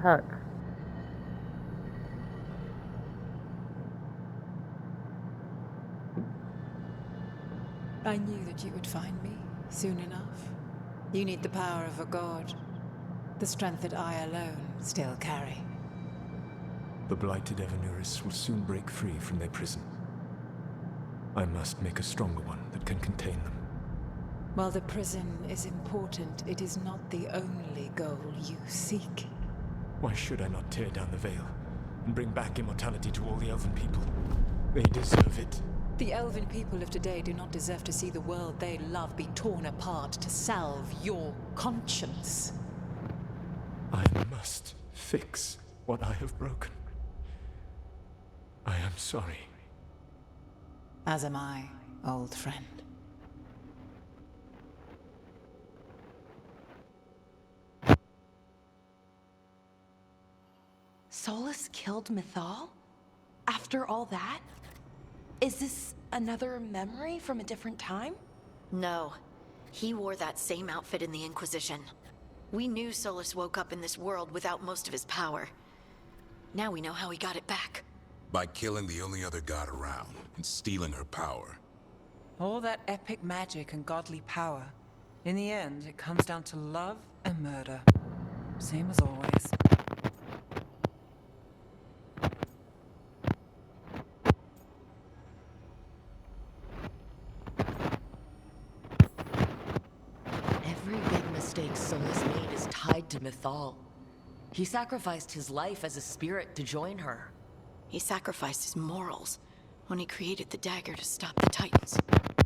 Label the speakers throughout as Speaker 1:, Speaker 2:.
Speaker 1: heck?
Speaker 2: I knew that you would find me soon enough. You need the power of a god. The strength that I alone still carry.
Speaker 3: The blighted Evanuris will soon break free from their prison. I must make a stronger one that can contain them.
Speaker 2: While the prison is important, it is not the only goal you seek.
Speaker 3: Why should I not tear down the veil and bring back immortality to all the Elven people? They deserve it.
Speaker 2: The Elven people of today do not deserve to see the world they love be torn apart to salve your conscience.
Speaker 3: I must fix what I have broken. I am sorry.
Speaker 2: As am I, old friend.
Speaker 4: Solus killed Mythal? After all that? Is this another memory from a different time?
Speaker 5: No. He wore that same outfit in the Inquisition. We knew Solus woke up in this world without most of his power. Now we know how he got it back.
Speaker 6: By killing the only other god around and stealing her power.
Speaker 7: All that epic magic and godly power. In the end, it comes down to love and murder. Same as always.
Speaker 8: Every big mistake Solus made is tied to Mythal. He sacrificed his life as a spirit to join her.
Speaker 5: He sacrificed his morals when he created the dagger to stop the Titans.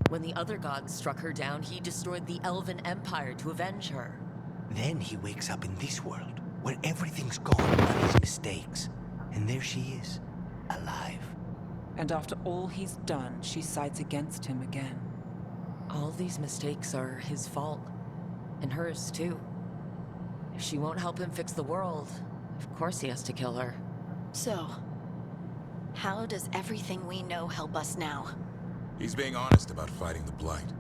Speaker 8: When the other gods struck her down, he destroyed the Elven Empire to avenge her.
Speaker 9: Then he wakes up in this world, where everything's gone but his mistakes. And there she is, alive.
Speaker 7: And after all he's done, she sides against him again.
Speaker 8: All these mistakes are his fault. And hers, too. If she won't help him fix the world, of course he has to kill her.
Speaker 5: So, how does everything we know help us now?
Speaker 6: He's being honest about fighting the Blight.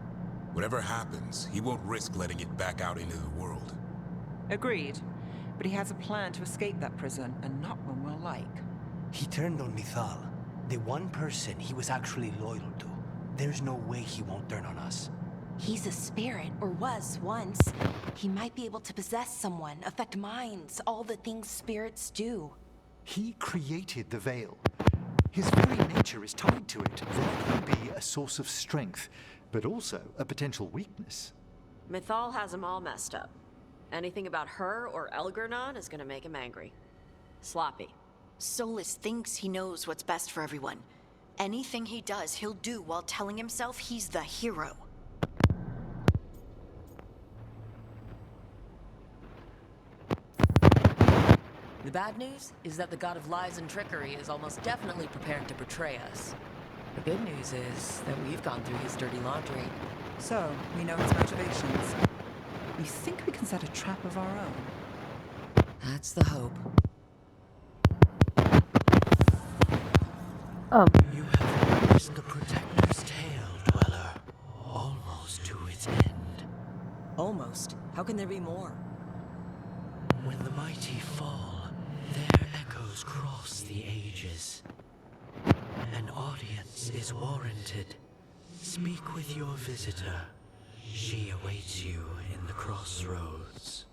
Speaker 6: Whatever happens, he won't risk letting it back out into the world.
Speaker 7: Agreed. But he has a plan to escape that prison, and not one we'll like.
Speaker 9: He turned on Mythal, the one person he was actually loyal to. There's no way he won't turn on us.
Speaker 4: He's a spirit, or was once. He might be able to possess someone, affect minds, all the things spirits do.
Speaker 10: He created the Veil. His very nature is tied to it. That can be a source of strength, but also a potential weakness.
Speaker 11: Mythal has him all messed up. Anything about her or Elgernon is gonna make him angry. Sloppy.
Speaker 5: Solus thinks he knows what's best for everyone. Anything he does, he'll do while telling himself he's the hero.
Speaker 8: The bad news is that the god of lies and trickery is almost definitely prepared to betray us. The good news is that we've gone through his dirty laundry.
Speaker 7: So, we know his motivations. We think we can set a trap of our own.
Speaker 8: That's the hope.
Speaker 9: You have witnessed the Protector's tale, Dweller. Almost to its end.
Speaker 8: Almost. How can there be more?
Speaker 9: When the mighty fall, their echoes cross the ages. An audience is warranted. Speak with your visitor. She awaits you in the crossroads.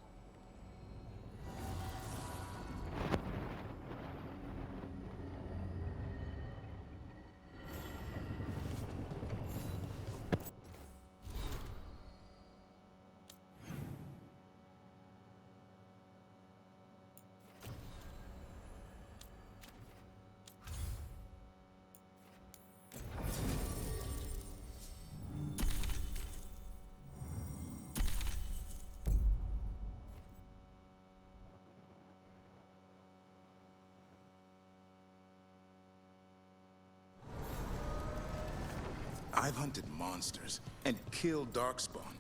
Speaker 6: I've hunted monsters and killed Darkspawn.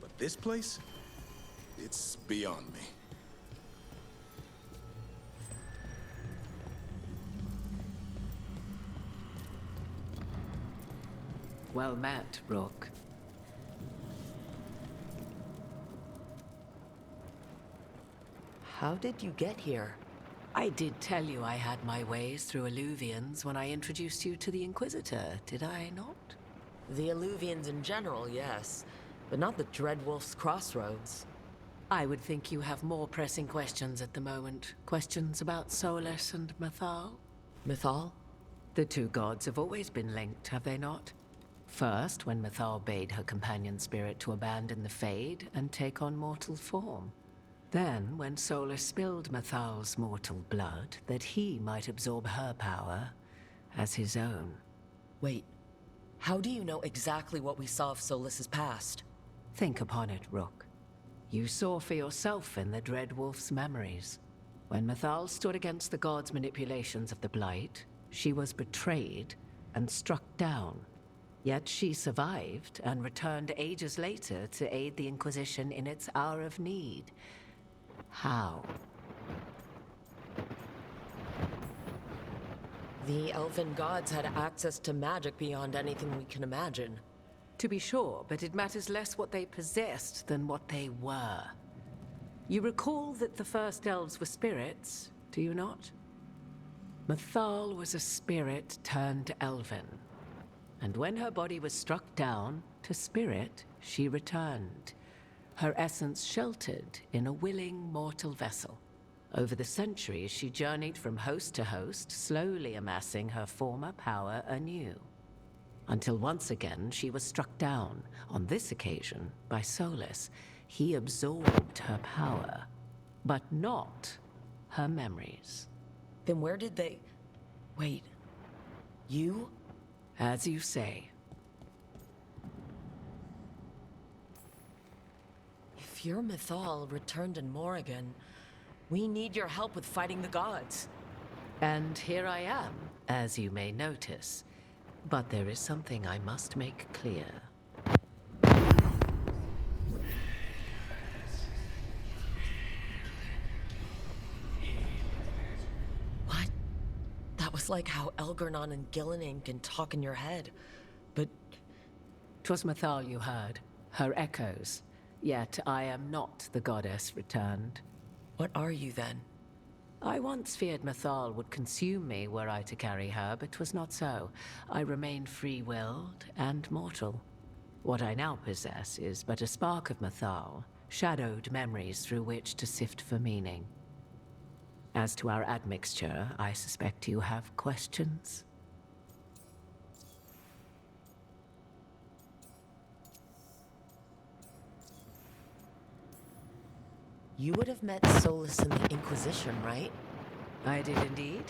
Speaker 6: But this place? It's beyond me.
Speaker 8: Well met, Rook. How did you get here? I did tell you I had my ways through Illuvians when I introduced you to the Inquisitor, did I not? The Illuvians in general, yes. But not the Dreadwolf's Crossroads. I would think you have more pressing questions at the moment. Questions about Solus and Mythal? Mythal? The two gods have always been linked, have they not? First, when Mythal bade her companion spirit to abandon the Fade and take on mortal form. Then, when Solus spilled Mythal's mortal blood, that he might absorb her power as his own. Wait, how do you know exactly what we saw of Solus's past? Think upon it, Rook. You saw for yourself in the Dreadwolf's memories. When Mythal stood against the gods' manipulations of the Blight, she was betrayed and struck down. Yet she survived and returned ages later to aid the Inquisition in its hour of need. How? The Elven gods had access to magic beyond anything we can imagine. To be sure, but it matters less what they possessed than what they were. You recall that the first elves were spirits, do you not? Mythal was a spirit turned elven. And when her body was struck down, to spirit, she returned. Her essence sheltered in a willing mortal vessel. Over the centuries, she journeyed from host to host, slowly amassing her former power anew. Until once again, she was struck down, on this occasion, by Solus. He absorbed her power, but not her memories. Then where did they... Wait, you? As you say. If your Mythal returned in Morrigan, we need your help with fighting the gods. And here I am, as you may notice. But there is something I must make clear. What? That was like how Elgernon and Gillenane can talk in your head. But 'twas Mythal you heard, her echoes. Yet I am not the goddess returned. What are you then? I once feared Mythal would consume me were I to carry her, but 'twas not so. I remain free-willed and mortal. What I now possess is but a spark of Mythal, shadowed memories through which to sift for meaning. As to our admixture, I suspect you have questions. You would have met Solus in the Inquisition, right? I did indeed.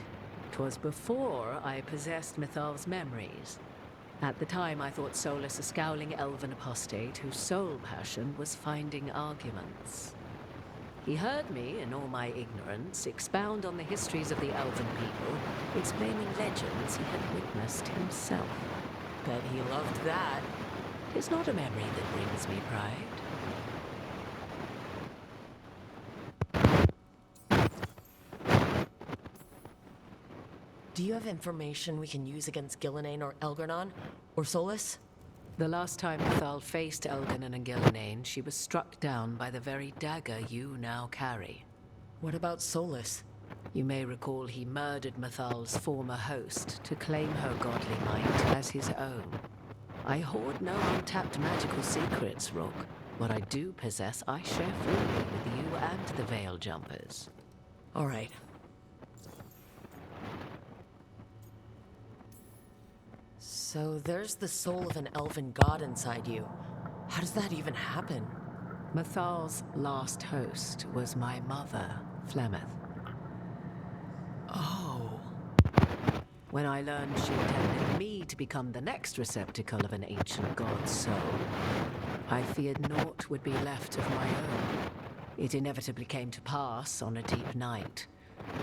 Speaker 8: 'Twas before I possessed Mythal's memories. At the time, I thought Solus a scowling elven apostate whose sole passion was finding arguments. He heard me, in all my ignorance, expound on the histories of the elven people, explaining legends he had witnessed himself. Bet he loved that. 'Tis not a memory that brings me pride. Do you have information we can use against Gillenane or Elgernon? Or Solus? The last time Mythal faced Elgernon and Gillenane, she was struck down by the very dagger you now carry. What about Solus? You may recall he murdered Mythal's former host to claim her godly might as his own. I hoard no untapped magical secrets, Rook. What I do possess, I share freely with you and the Veil Jumpers. All right. So there's the soul of an elven god inside you. How does that even happen? Mythal's last host was my mother, Flemeth. Oh. When I learned she intended me to become the next receptacle of an ancient god's soul, I feared naught would be left of my own. It inevitably came to pass on a deep night.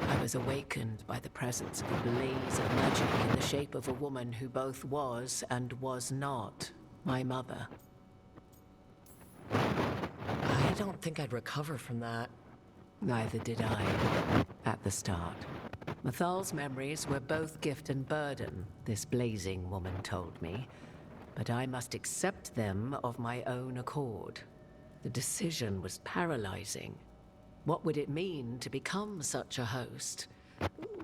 Speaker 8: I was awakened by the presence of a blaze of magic in the shape of a woman who both was and was not my mother. I don't think I'd recover from that. Neither did I, at the start. Mythal's memories were both gift and burden, this blazing woman told me, but I must accept them of my own accord. The decision was paralyzing. What would it mean to become such a host?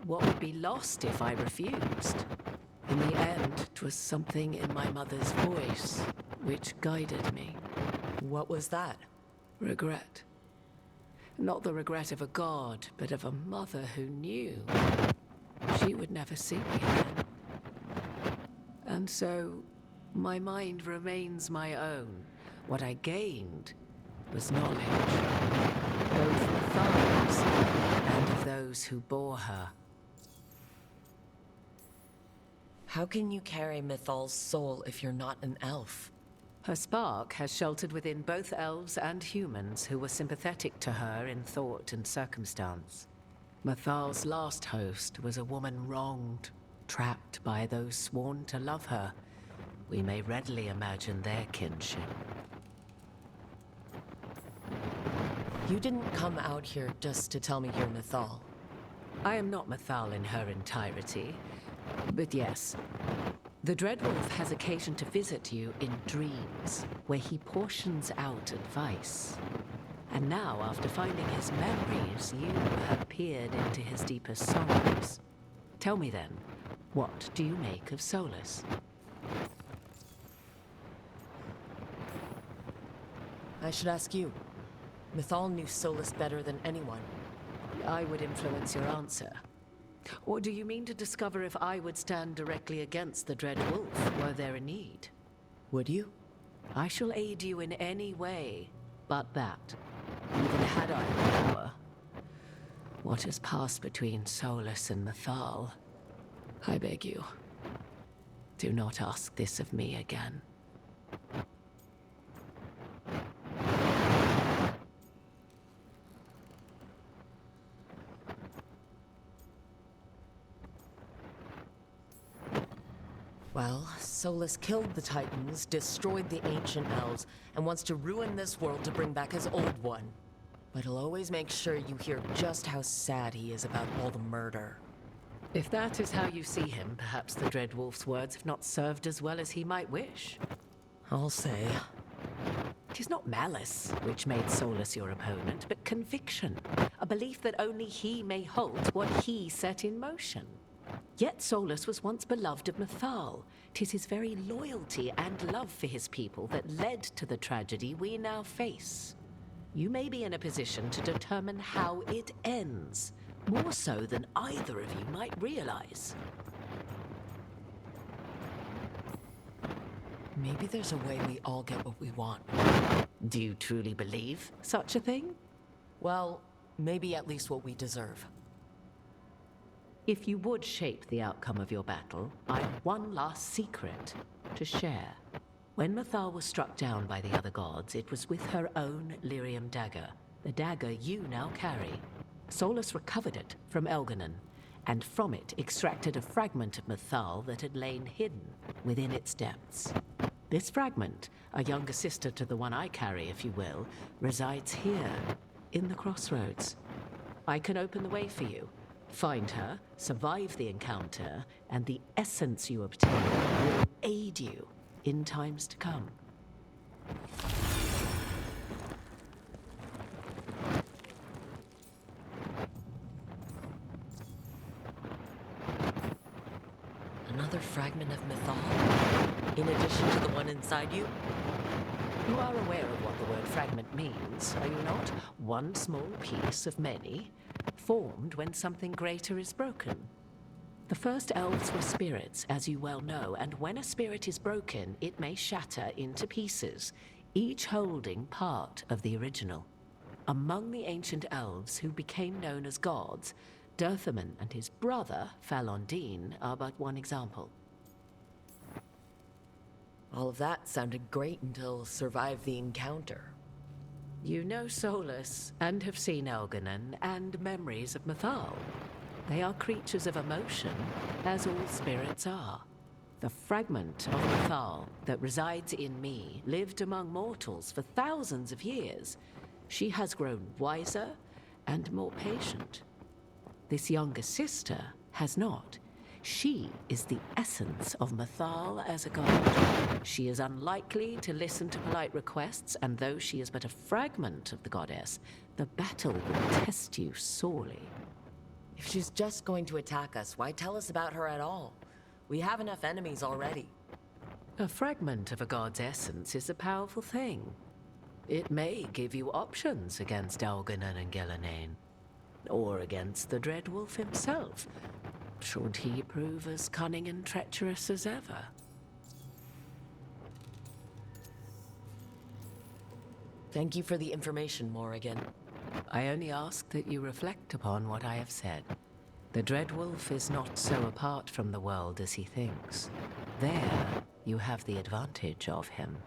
Speaker 8: What would be lost if I refused? In the end, 'twas something in my mother's voice which guided me.
Speaker 7: What was that?
Speaker 8: Regret. Not the regret of a god, but of a mother who knew she would never see me again. And so, my mind remains my own. What I gained was knowledge, both of Thar's and of those who bore her.
Speaker 7: How can you carry Mythal's soul if you're not an elf?
Speaker 8: Her spark has sheltered within both elves and humans who were sympathetic to her in thought and circumstance. Mythal's last host was a woman wronged, trapped by those sworn to love her. We may readily imagine their kinship.
Speaker 7: You didn't come out here just to tell me you're Mythal.
Speaker 8: I am not Mythal in her entirety, but yes. The Dreadwolf has occasion to visit you in dreams, where he portions out advice. And now, after finding his memories, you have peered into his deepest sorrows. Tell me then, what do you make of Solus?
Speaker 7: I should ask you. Mythal knew Solus better than anyone.
Speaker 8: I would influence your answer. Or do you mean to discover if I would stand directly against the Dread Wolf were there a need?
Speaker 7: Would you?
Speaker 8: I shall aid you in any way but that. Even had I the power. What has passed between Solus and Mythal? I beg you, do not ask this of me again.
Speaker 7: Well, Solus killed the Titans, destroyed the ancient elves, and wants to ruin this world to bring back his old one. But he'll always make sure you hear just how sad he is about all the murder.
Speaker 8: If that is how you see him, perhaps the Dread Wolf's words have not served as well as he might wish.
Speaker 7: I'll say.
Speaker 8: 'Tis not malice which made Solus your opponent, but conviction. A belief that only he may halt what he set in motion. Yet Solus was once beloved of Mythal. 'Tis his very loyalty and love for his people that led to the tragedy we now face. You may be in a position to determine how it ends, more so than either of you might realize.
Speaker 7: Maybe there's a way we all get what we want.
Speaker 8: Do you truly believe such a thing?
Speaker 7: Well, maybe at least what we deserve.
Speaker 8: If you would shape the outcome of your battle, I have one last secret to share. When Mythal was struck down by the other gods, it was with her own lyrium dagger, the dagger you now carry. Solus recovered it from Elganon, and from it extracted a fragment of Mythal that had lain hidden within its depths. This fragment, a younger sister to the one I carry, if you will, resides here, in the crossroads. I can open the way for you. Find her, survive the encounter, and the essence you obtain will aid you in times to come.
Speaker 7: Another fragment of Mythal? In addition to the one inside you?
Speaker 8: You are aware of what the word fragment means, are you not? One small piece of many, formed when something greater is broken. The first elves were spirits, as you well know, and when a spirit is broken, it may shatter into pieces, each holding part of the original. Among the ancient elves who became known as gods, Dirthaman and his brother, Falondine, are but one example.
Speaker 7: All of that sounded great until survive the encounter.
Speaker 8: You know Solus, and have seen Elganon, and memories of Mythal. They are creatures of emotion, as all spirits are. The fragment of Mythal that resides in me lived among mortals for thousands of years. She has grown wiser and more patient. This younger sister has not. She is the essence of Mythal as a god. She is unlikely to listen to polite requests, and though she is but a fragment of the goddess, the battle will test you sorely.
Speaker 7: If she's just going to attack us, why tell us about her at all? We have enough enemies already.
Speaker 8: A fragment of a god's essence is a powerful thing. It may give you options against Algernon and Gillenane, or against the Dread Wolf himself, should he prove as cunning and treacherous as ever.
Speaker 7: Thank you for the information, Morrigan.
Speaker 8: I only ask that you reflect upon what I have said. The Dread Wolf is not so apart from the world as he thinks. There, you have the advantage of him.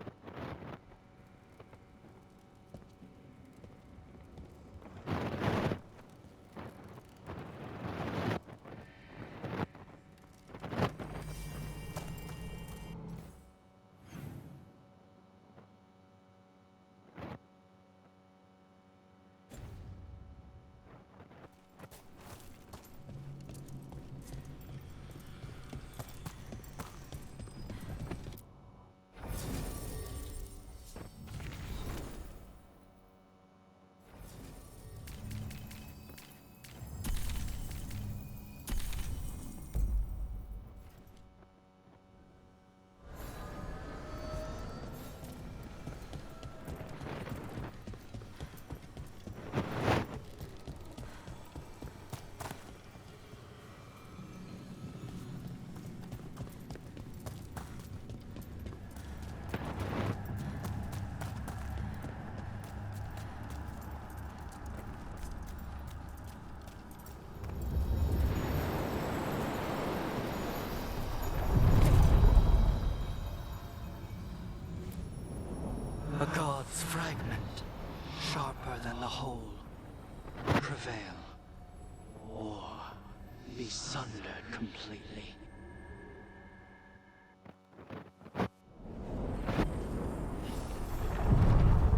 Speaker 9: A god's fragment, sharper than the whole. Prevail, or be sundered completely.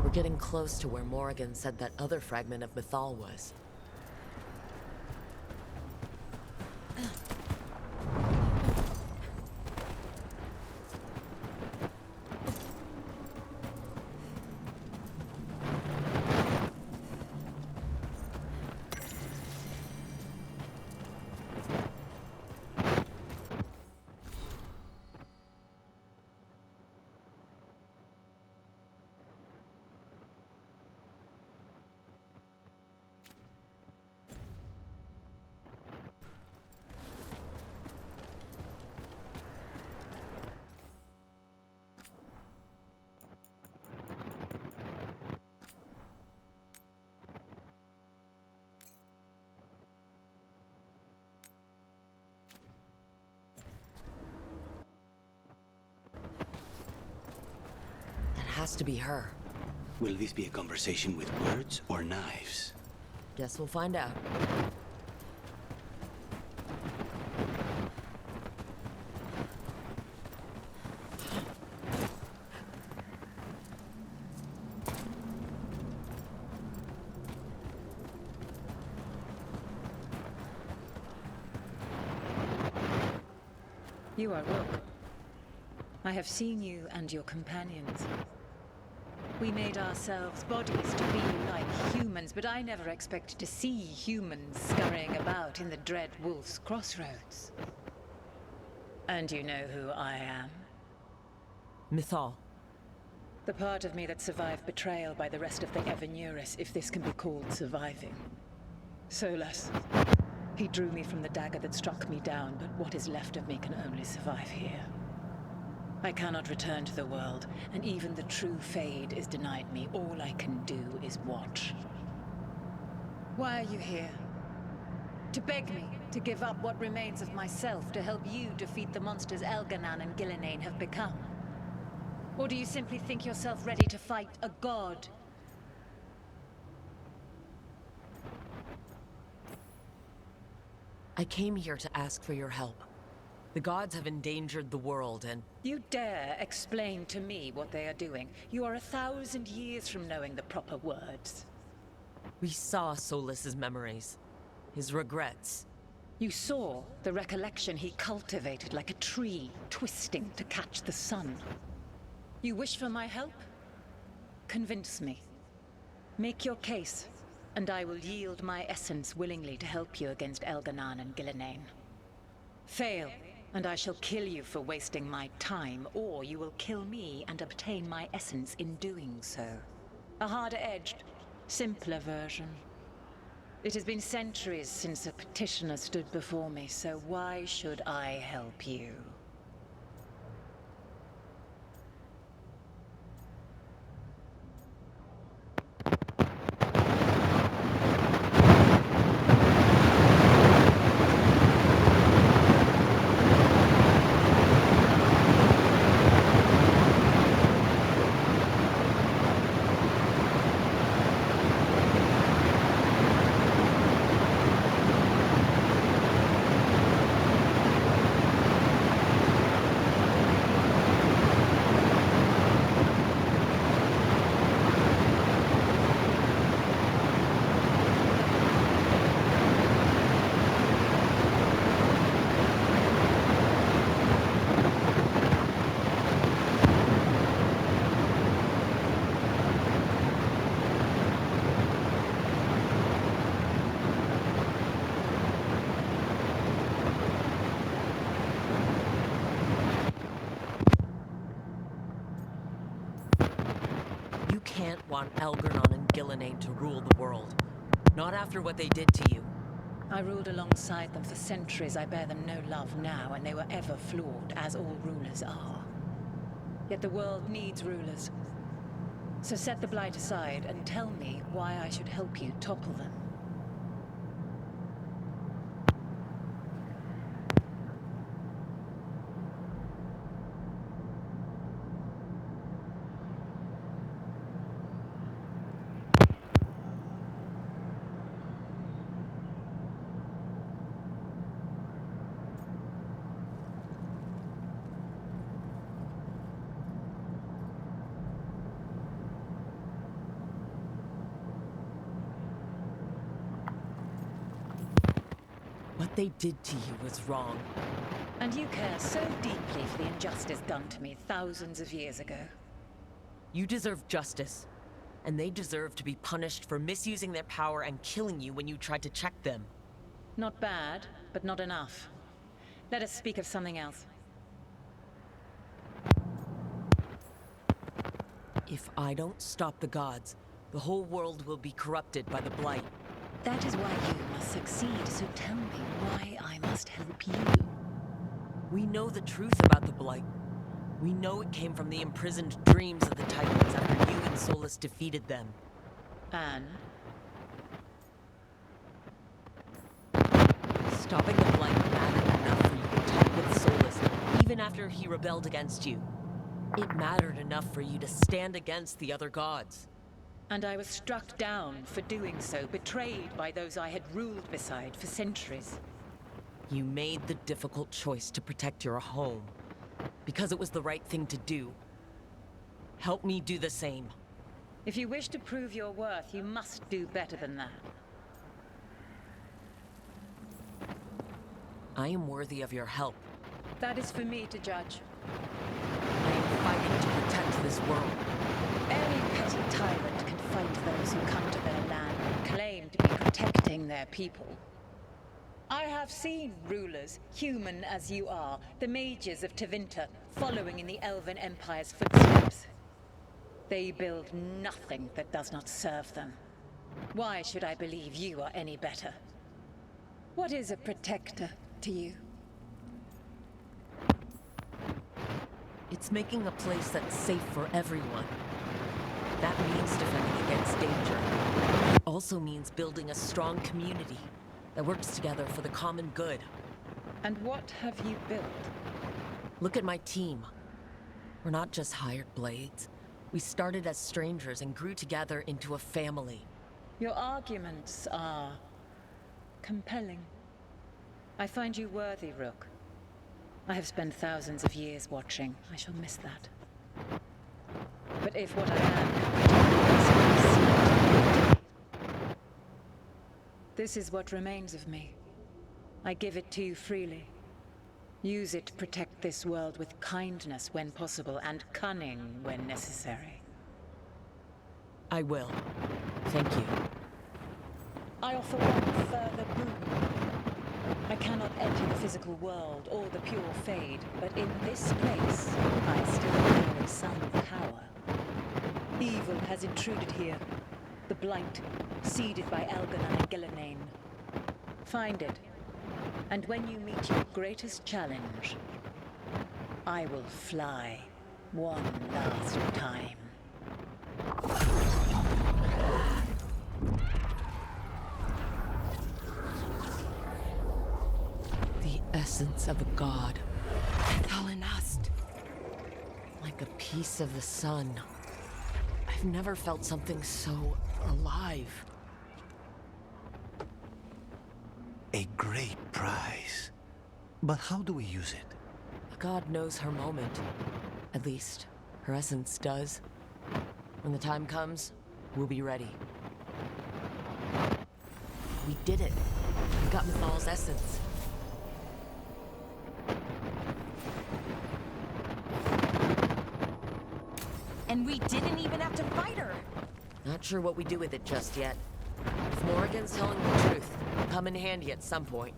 Speaker 7: We're getting close to where Morrigan said that other fragment of Mythal was. Has to be her.
Speaker 1: Will this be a conversation with words or knives?
Speaker 7: Guess we'll find out.
Speaker 2: You are Rook. I have seen you and your companions. We made ourselves bodies to be like humans, but I never expected to see humans scurrying about in the Dread Wolf's crossroads. And you know who I am?
Speaker 7: Mythal.
Speaker 2: The part of me that survived betrayal by the rest of the Evanuris, if this can be called surviving. Solus. He drew me from the dagger that struck me down, but what is left of me can only survive here. I cannot return to the world, and even the true Fade is denied me. All I can do is watch. Why are you here? To beg me to give up what remains of myself to help you defeat the monsters Algernon and Gillenane have become? Or do you simply think yourself ready to fight a god?
Speaker 7: I came here to ask for your help. The gods have endangered the world and...
Speaker 2: You dare explain to me what they are doing? You are 1,000 years from knowing the proper words.
Speaker 7: We saw Solus's memories, his regrets.
Speaker 2: You saw the recollection he cultivated like a tree, twisting to catch the sun. You wish for my help? Convince me. Make your case, and I will yield my essence willingly to help you against Elganon and Gillenane. Fail, and I shall kill you for wasting my time, or you will kill me and obtain my essence in doing so. A harder-edged, simpler version. It has been centuries since a petitioner stood before me, so why should I help you?
Speaker 7: Can't want Elgarnon and Gillenane to rule the world. Not after what they did to you.
Speaker 2: I ruled alongside them for centuries. I bear them no love now, and they were ever flawed, as all rulers are. Yet the world needs rulers. So set the Blight aside and tell me why I should help you topple them.
Speaker 7: What they did to you was wrong.
Speaker 2: And you care so deeply for the injustice done to me thousands of years ago.
Speaker 7: You deserve justice. And they deserve to be punished for misusing their power and killing you when you tried to check them.
Speaker 2: Not bad, but not enough. Let us speak of something else.
Speaker 7: If I don't stop the gods, the whole world will be corrupted by the Blight.
Speaker 2: That is why you must succeed, so tell me why I must help you.
Speaker 7: We know the truth about the Blight. We know it came from the imprisoned dreams of the Titans after you and Solus defeated them.
Speaker 2: And?
Speaker 7: Stopping the Blight mattered enough for you to talk with Solus, even after he rebelled against you. It mattered enough for you to stand against the other gods.
Speaker 2: And I was struck down for doing so, betrayed by those I had ruled beside for centuries.
Speaker 7: You made the difficult choice to protect your home, because it was the right thing to do. Help me do the same.
Speaker 2: If you wish to prove your worth, you must do better than that.
Speaker 7: I am worthy of your help.
Speaker 2: That is for me to judge.
Speaker 7: I am fighting to protect this world.
Speaker 2: Any petty tyrant can fight those who come to their land and claim to be protecting their people. I have seen rulers, human as you are, the mages of Tevinter, following in the Elven Empire's footsteps. They build nothing that does not serve them. Why should I believe you are any better? What is a protector to you?
Speaker 7: It's making a place that's safe for everyone. That means defending against danger. It also means building a strong community that works together for the common good.
Speaker 2: And what have you built?
Speaker 7: Look at my team. We're not just hired blades. We started as strangers and grew together into a family.
Speaker 2: Your arguments are compelling. I find you worthy, Rook. I have spent thousands of years watching. I shall miss that. But if what I am can protect, this is what remains of me. I give it to you freely. Use it to protect this world with kindness when possible and cunning when necessary.
Speaker 7: I will. Thank you.
Speaker 2: I offer one further boon. I cannot enter the physical world or the pure Fade, but in this place, I still carry some power. Evil has intruded here. The Blight, seeded by Elgar'nan and Gillenane. Find it, and when you meet your greatest challenge, I will fly one last time.
Speaker 7: The essence of a god.
Speaker 4: Thalanast.
Speaker 7: Like a piece of the sun. I've never felt something so alive.
Speaker 1: A great prize. But how do we use it?
Speaker 7: A god knows her moment. At least, her essence does. When the time comes, we'll be ready. We did it. We got Mythal's essence.
Speaker 4: And we didn't even have to fight her!
Speaker 7: Not sure what we do with it just yet. If Morrigan's telling the truth, it'll come in handy at some point.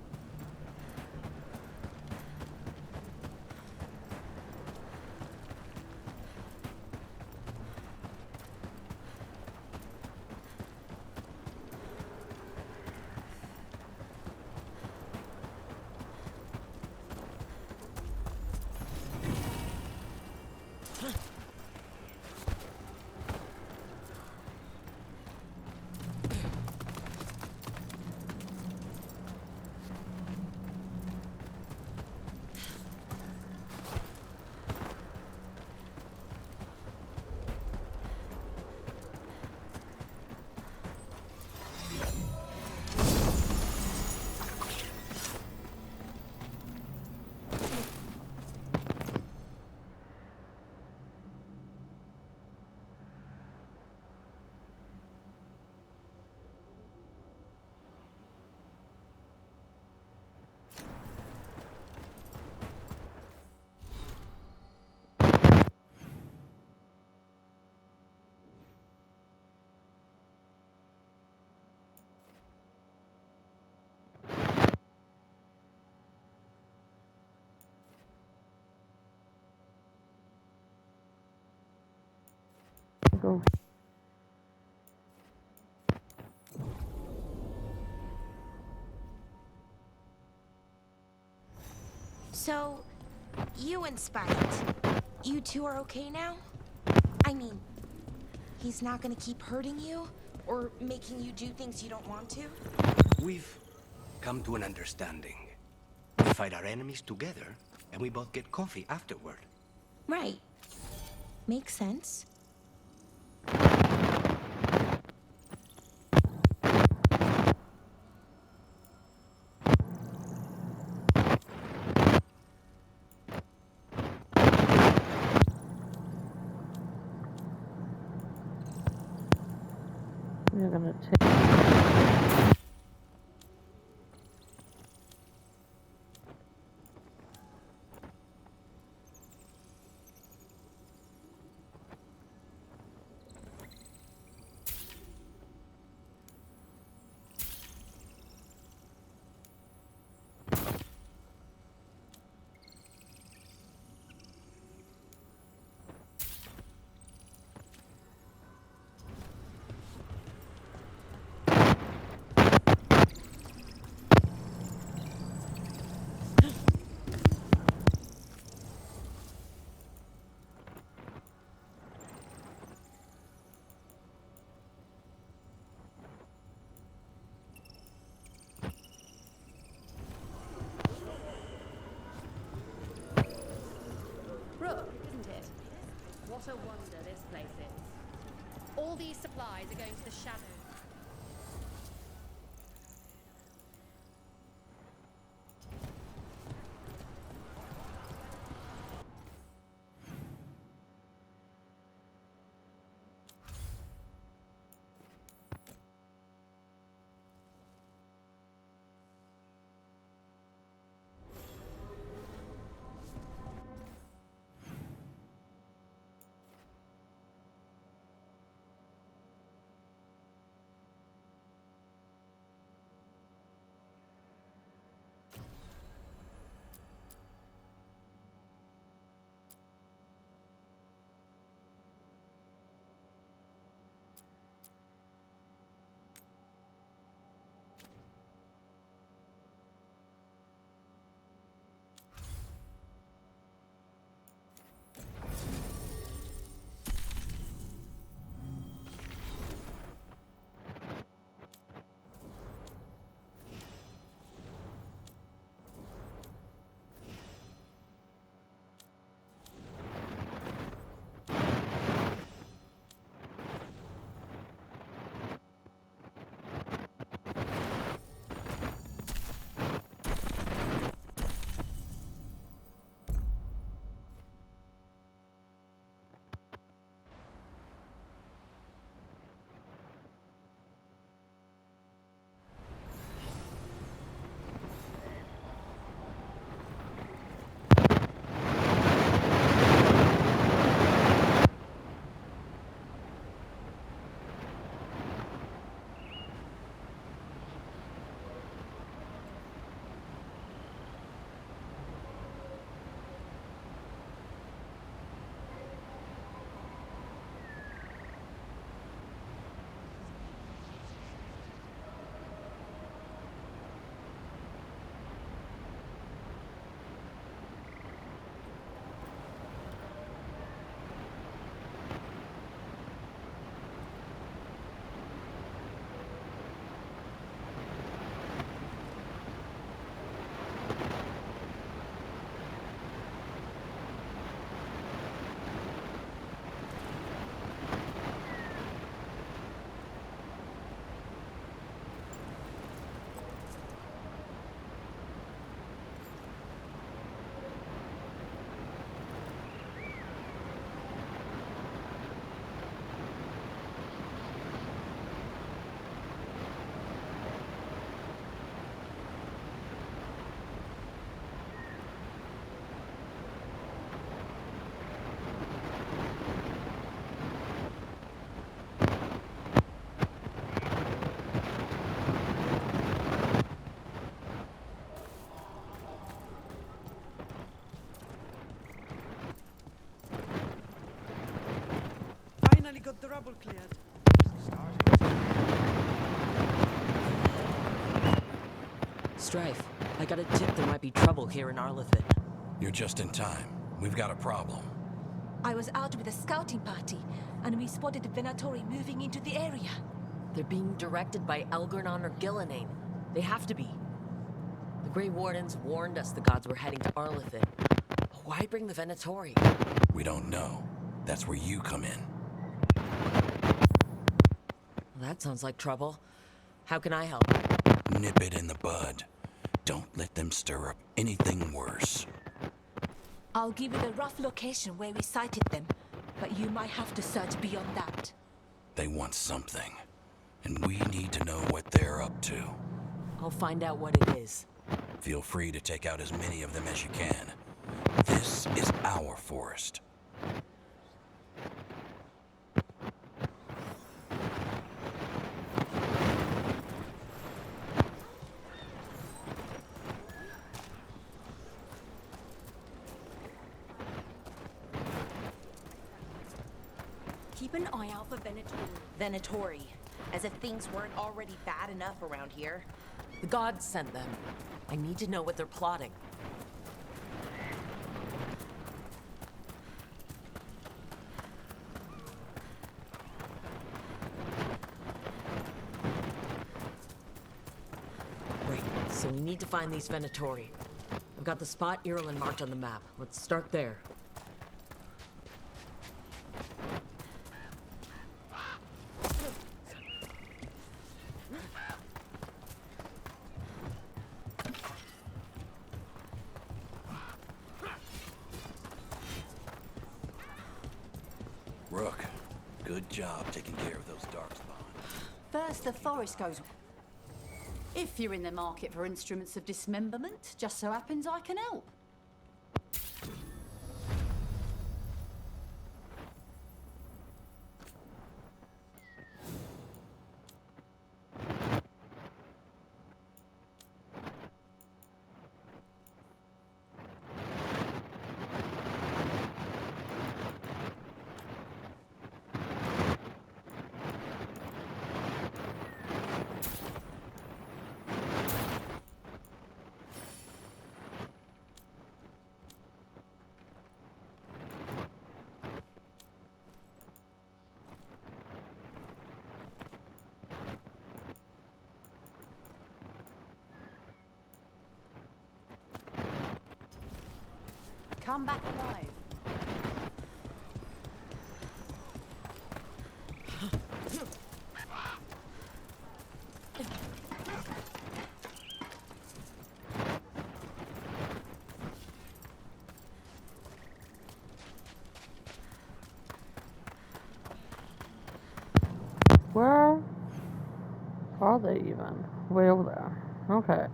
Speaker 4: So, you and Spite, you two are okay now? I mean, he's not gonna keep hurting you? Or making you do things you don't want to?
Speaker 1: We've come to an understanding. We fight our enemies together, and we both get coffee afterward.
Speaker 4: Right. Makes sense.
Speaker 12: We're gonna take...
Speaker 13: Isn't it? What a wonder this place is. All these supplies are going to the Shadow.
Speaker 14: got the rubble cleared.
Speaker 7: Strife, I got a tip there might be trouble here in Arlithin.
Speaker 15: You're just in time. We've got a problem.
Speaker 16: I was out with a scouting party, and we spotted the Venatori moving into the area.
Speaker 7: They're being directed by Elgernon or Gillenane. They have to be. The Grey Wardens warned us the gods were heading to Arlithin. Why bring the Venatori?
Speaker 15: We don't know. That's where you come in.
Speaker 7: That sounds like trouble. How can I help?
Speaker 15: Nip it in the bud. Don't let them stir up anything worse.
Speaker 16: I'll give you the rough location where we sighted them, but you might have to search beyond that.
Speaker 15: They want something, and we need to know what they're up to.
Speaker 7: I'll find out what it is.
Speaker 15: Feel free to take out as many of them as you can. This is our forest.
Speaker 4: Keep an eye out for Venatori, as if things weren't already bad enough around here.
Speaker 7: The gods sent them. I need to know what they're plotting. Right, so we need to find these Venatori. I've got the spot Irulan marked on the map. Let's start there.
Speaker 15: Rook, good job taking care of those darkspawn.
Speaker 17: First, the forest goes. If you're in the market for instruments of dismemberment, just so happens I can help. Come back alive.
Speaker 12: Where are they even? Way over there. Okay.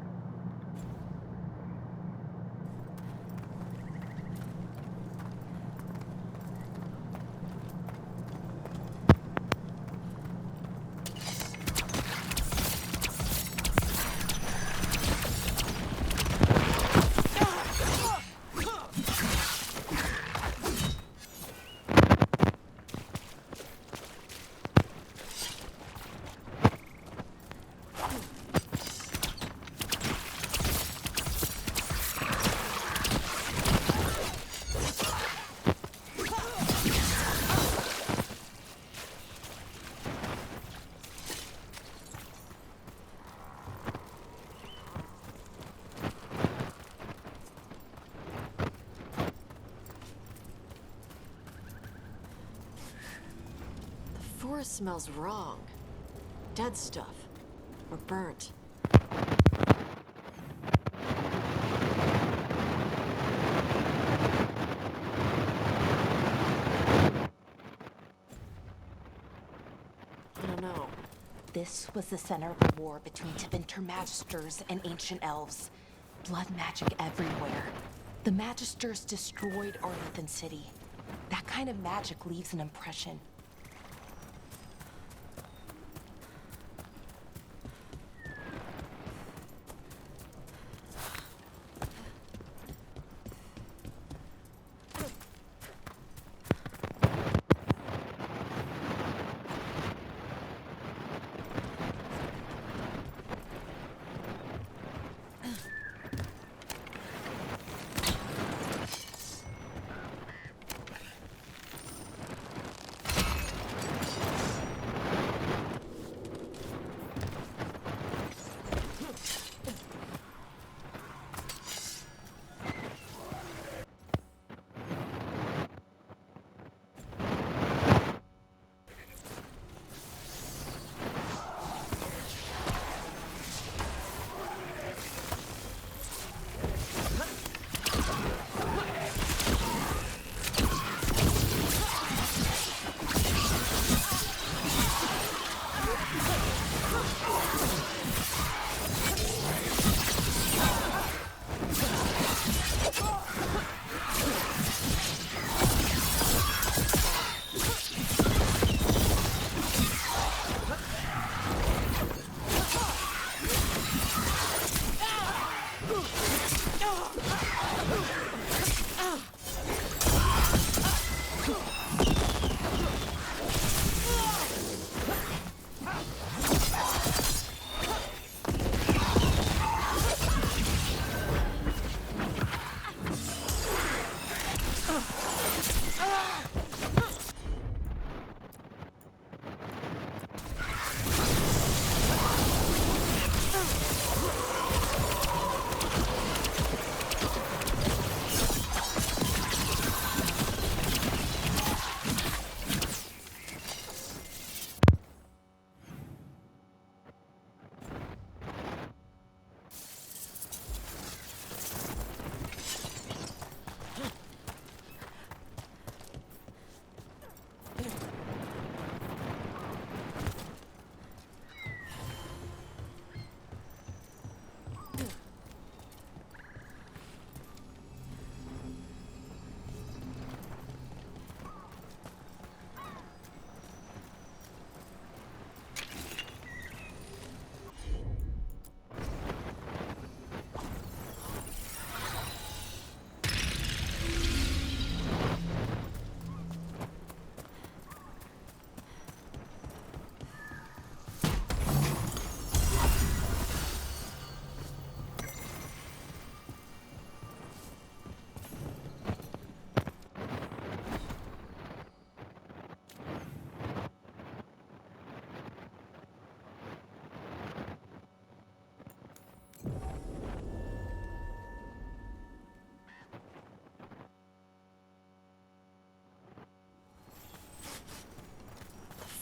Speaker 5: The forest smells wrong. Dead stuff. Or burnt. I don't know.
Speaker 4: This was the center of a war between Tevinter Magisters and ancient elves. Blood magic everywhere. The Magisters destroyed Arlithin City. That kind of magic leaves an impression.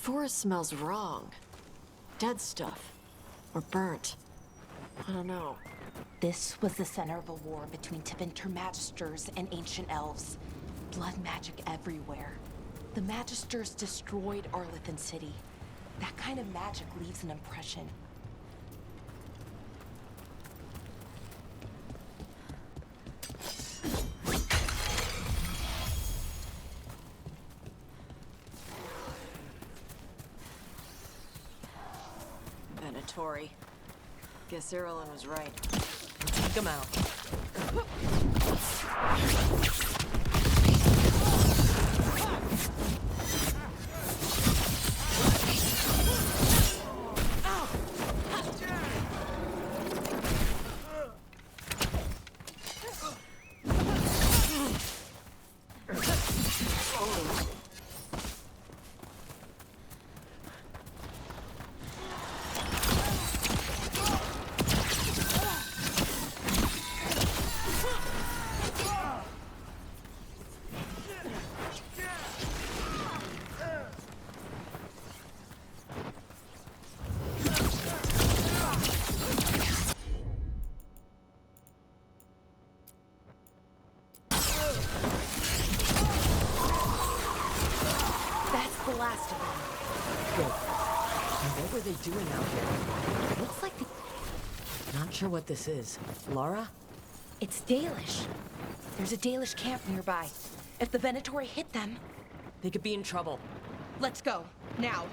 Speaker 11: forest smells wrong. Dead stuff. Or burnt. I don't know.
Speaker 4: This was the center of a war between Tevinter Magisters and ancient elves. Blood magic everywhere. The Magisters destroyed Arlithan City. That kind of magic leaves an impression.
Speaker 11: Venatori. Guess Irulan was right.
Speaker 7: Take him out.
Speaker 4: Last of them.
Speaker 7: Good. What were they doing out here?
Speaker 4: Looks like
Speaker 7: Not sure what this is. Lara?
Speaker 4: it's Dalish. There's a Dalish camp nearby. If the Venatori hit them...
Speaker 7: They could be in trouble.
Speaker 4: Let's go. Now.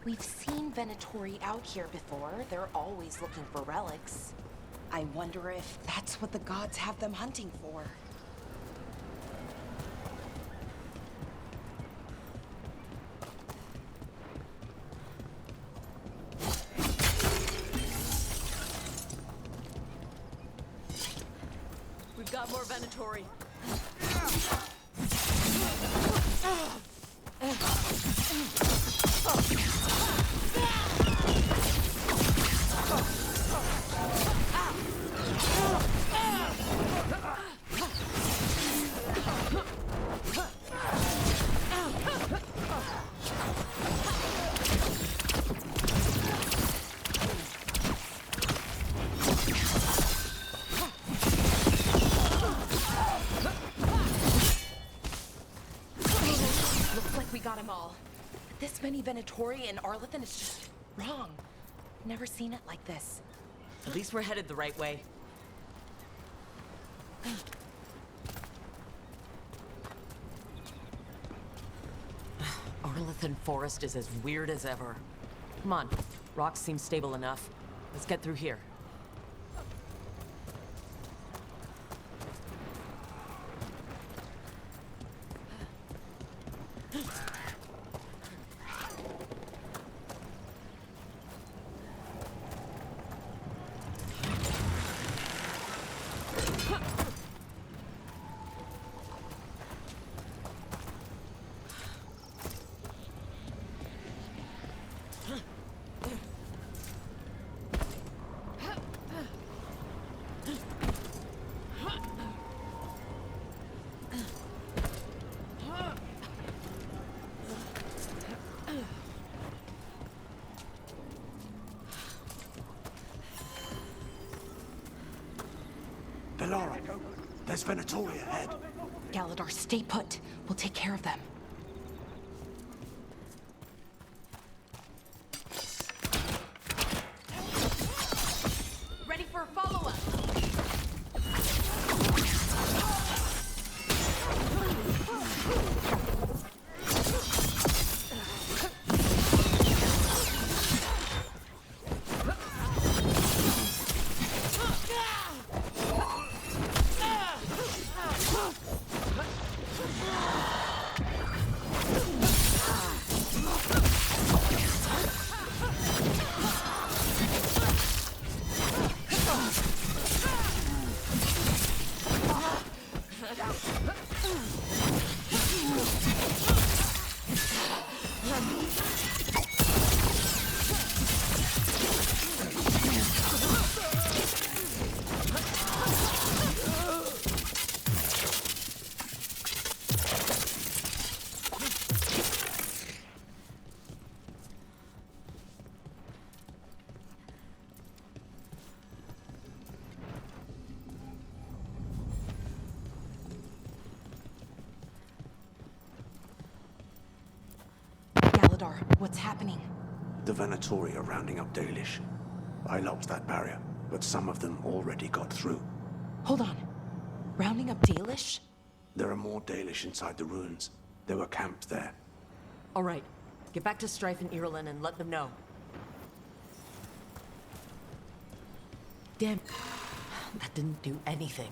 Speaker 4: We've seen Venatori out here before. They're always looking for relics. I wonder if that's what the gods have them hunting for.
Speaker 11: Venatori.
Speaker 4: Looks like we got them all. This many Venatori and Arlethan is just wrong. Never seen it like this.
Speaker 7: At least we're headed the right way. Arlethan Forest is as weird as ever. Come on, rocks seem stable enough. Let's get through here.
Speaker 1: Bellara, there's Venatori ahead.
Speaker 4: Galadar, stay put. We'll take care of them.
Speaker 16: Ready for a follow-up.
Speaker 4: Galadar, what's happening?
Speaker 1: The Venatori are rounding up Dalish. I locked that barrier, but some of them already got through.
Speaker 4: Hold on. Rounding up Dalish?
Speaker 1: There are more Dalish inside the ruins. They were camped there.
Speaker 7: All right, get back to Strife and Irulan and let them know. Damn, that didn't do anything.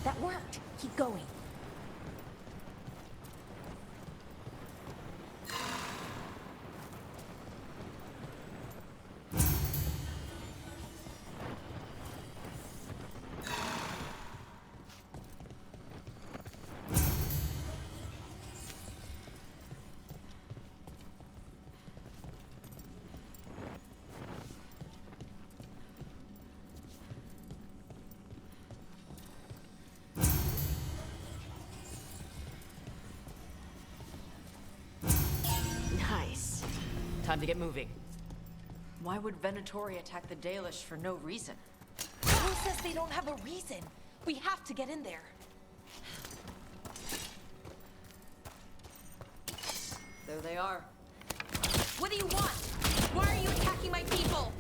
Speaker 4: That worked. Keep going.
Speaker 5: Nice.
Speaker 7: Time to get moving.
Speaker 11: Why would Venatori attack the Dalish for no reason?
Speaker 4: Who says they don't have a reason? We have to get in there.
Speaker 11: There they are.
Speaker 16: What do you want? Why are you attacking my people?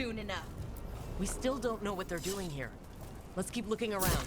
Speaker 16: soon enough.
Speaker 7: We still don't know what they're doing here. Let's keep looking around.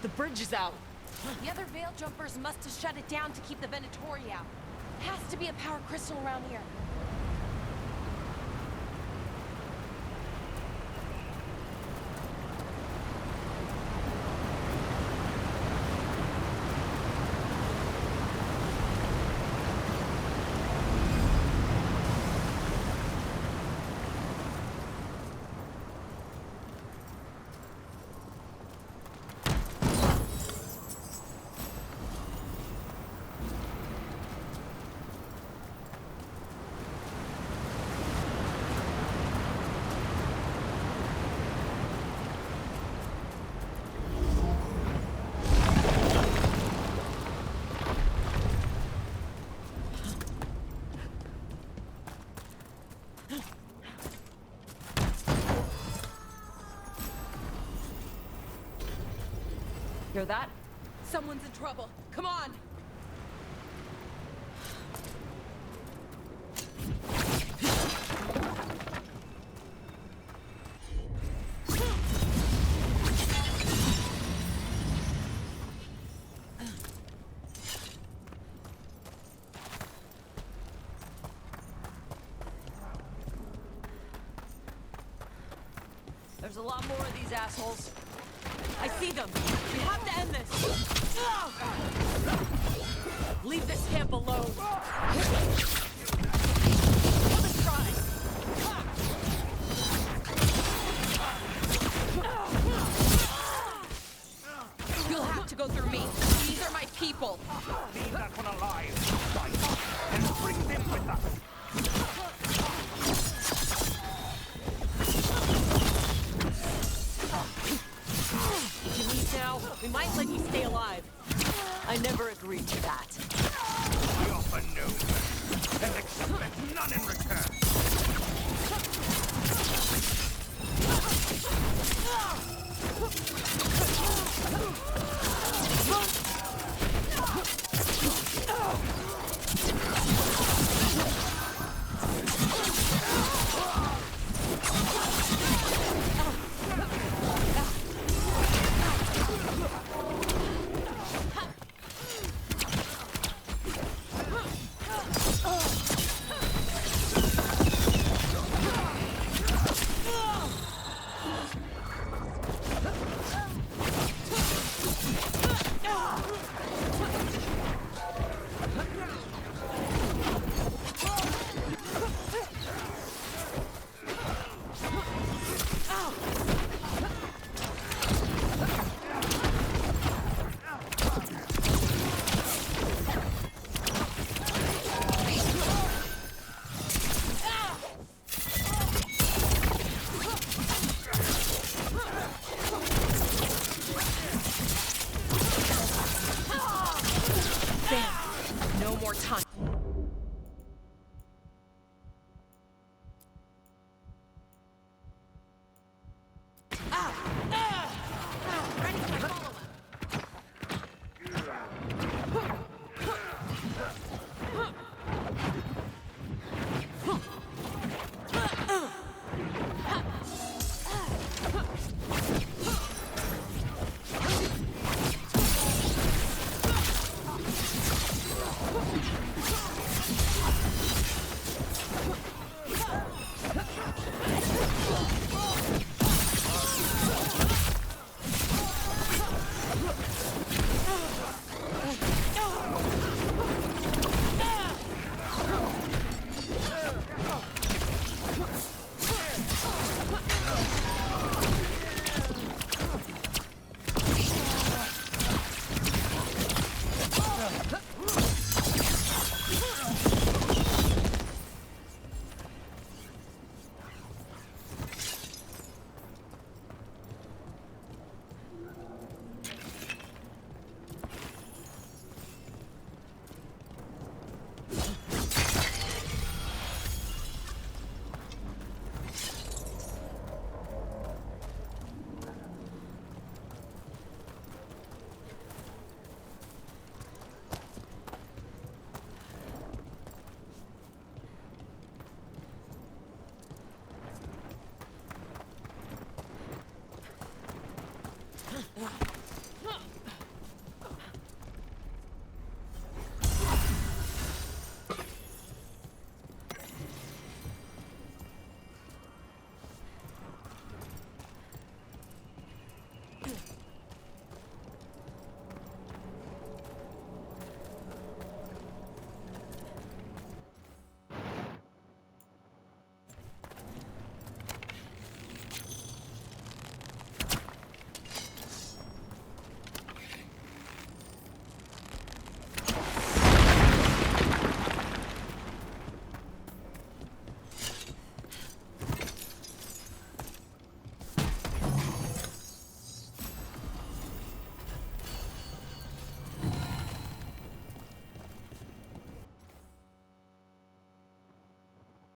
Speaker 7: The bridge is out.
Speaker 4: The other Veil Jumpers must have shut it down to keep the Venatori out. Has to be a power crystal around here.
Speaker 16: Hear that? Someone's in trouble. Come on! There's a lot more of these assholes. I see them. We have to end this. Leave this camp alone. Let's try. You'll have to go through me. These are my people.
Speaker 14: Leave that one alive. Fight and bring them with us.
Speaker 7: Now, we might let you stay alive. I never agreed to that.
Speaker 14: We offer no mercy and expect none in return.
Speaker 7: No more time.